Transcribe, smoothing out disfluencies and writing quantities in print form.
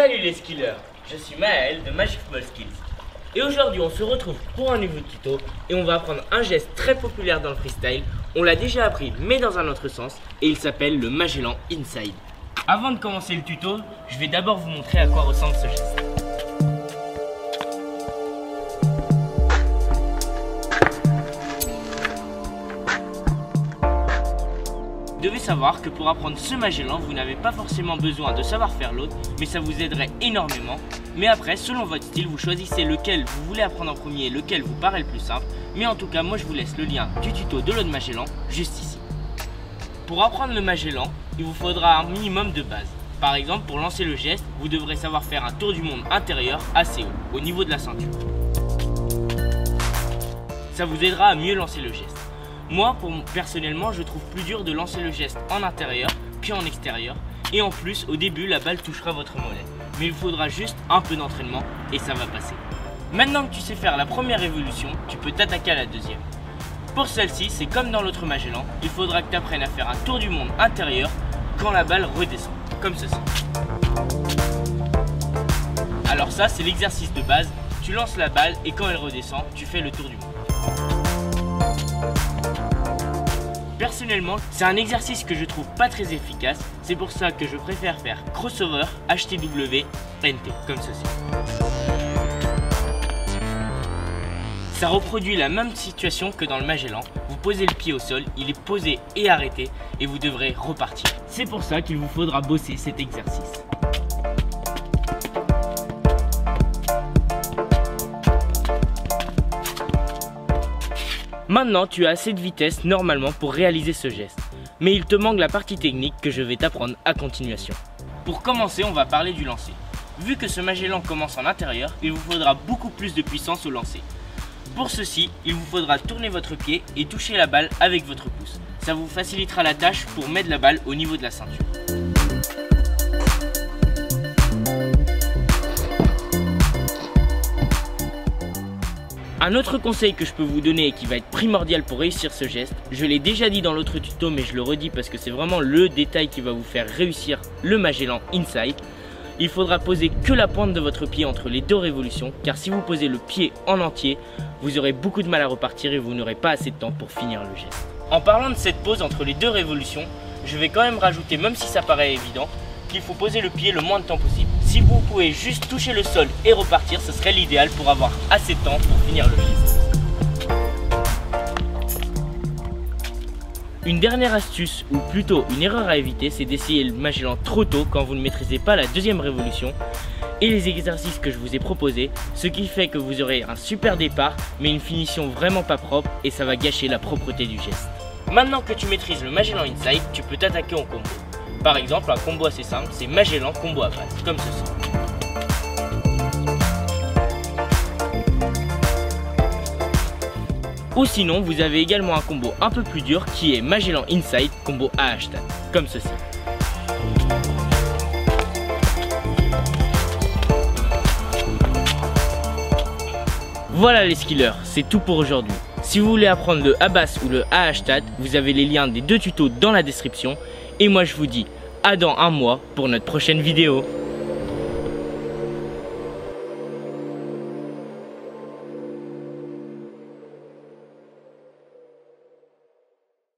Salut les skillers, je suis Maël de Magic Ball Skills. Et aujourd'hui on se retrouve pour un nouveau tuto et on va apprendre un geste très populaire dans le freestyle. On l'a déjà appris mais dans un autre sens et il s'appelle le Magellan Inside. Avant de commencer le tuto, je vais d'abord vous montrer à quoi ressemble ce geste. Vous devez savoir que pour apprendre ce Magellan, vous n'avez pas forcément besoin de savoir faire l'autre, mais ça vous aiderait énormément. Mais après, selon votre style, vous choisissez lequel vous voulez apprendre en premier et lequel vous paraît le plus simple. Mais en tout cas, moi je vous laisse le lien du tuto de l'autre Magellan juste ici. Pour apprendre le Magellan, il vous faudra un minimum de base. Par exemple, pour lancer le geste, vous devrez savoir faire un tour du monde intérieur assez haut, au niveau de la ceinture. Ça vous aidera à mieux lancer le geste. Moi, personnellement, je trouve plus dur de lancer le geste en intérieur, puis en extérieur. Et en plus, au début, la balle touchera votre mollet. Mais il faudra juste un peu d'entraînement et ça va passer. Maintenant que tu sais faire la première évolution, tu peux t'attaquer à la deuxième. Pour celle-ci, c'est comme dans l'autre Magellan, il faudra que tu apprennes à faire un tour du monde intérieur quand la balle redescend, comme ceci. Alors ça, c'est l'exercice de base. Tu lances la balle et quand elle redescend, tu fais le tour du monde. Personnellement, c'est un exercice que je trouve pas très efficace, c'est pour ça que je préfère faire crossover, HTW, NT, comme ceci. Ça reproduit la même situation que dans le Magellan, vous posez le pied au sol, il est posé et arrêté, et vous devrez repartir. C'est pour ça qu'il vous faudra bosser cet exercice. Maintenant, tu as assez de vitesse normalement pour réaliser ce geste. Mais il te manque la partie technique que je vais t'apprendre à continuation. Pour commencer, on va parler du lancer. Vu que ce Magellan commence en intérieur, il vous faudra beaucoup plus de puissance au lancer. Pour ceci, il vous faudra tourner votre pied et toucher la balle avec votre pouce. Ça vous facilitera la tâche pour mettre la balle au niveau de la ceinture. Un autre conseil que je peux vous donner et qui va être primordial pour réussir ce geste, je l'ai déjà dit dans l'autre tuto mais je le redis parce que c'est vraiment le détail qui va vous faire réussir le Magellan Inside. Il faudra poser que la pointe de votre pied entre les deux révolutions car si vous posez le pied en entier, vous aurez beaucoup de mal à repartir et vous n'aurez pas assez de temps pour finir le geste. En parlant de cette pose entre les deux révolutions, je vais quand même rajouter, même si ça paraît évident, qu'il faut poser le pied le moins de temps possible. Si vous pouvez juste toucher le sol et repartir, ce serait l'idéal pour avoir assez de temps pour finir le geste. Une dernière astuce, ou plutôt une erreur à éviter, c'est d'essayer le Magellan trop tôt quand vous ne maîtrisez pas la deuxième révolution et les exercices que je vous ai proposés, ce qui fait que vous aurez un super départ mais une finition vraiment pas propre et ça va gâcher la propreté du geste. Maintenant que tu maîtrises le Magellan Inside, tu peux t'attaquer en combo. Par exemple, un combo assez simple, c'est Magellan combo à base, comme ceci. Ou sinon, vous avez également un combo un peu plus dur qui est Magellan Inside combo AH stat, comme ceci. Voilà les skillers, c'est tout pour aujourd'hui. Si vous voulez apprendre le A-Bass ou le AH stat, vous avez les liens des deux tutos dans la description. Et moi je vous dis à dans un mois pour notre prochaine vidéo.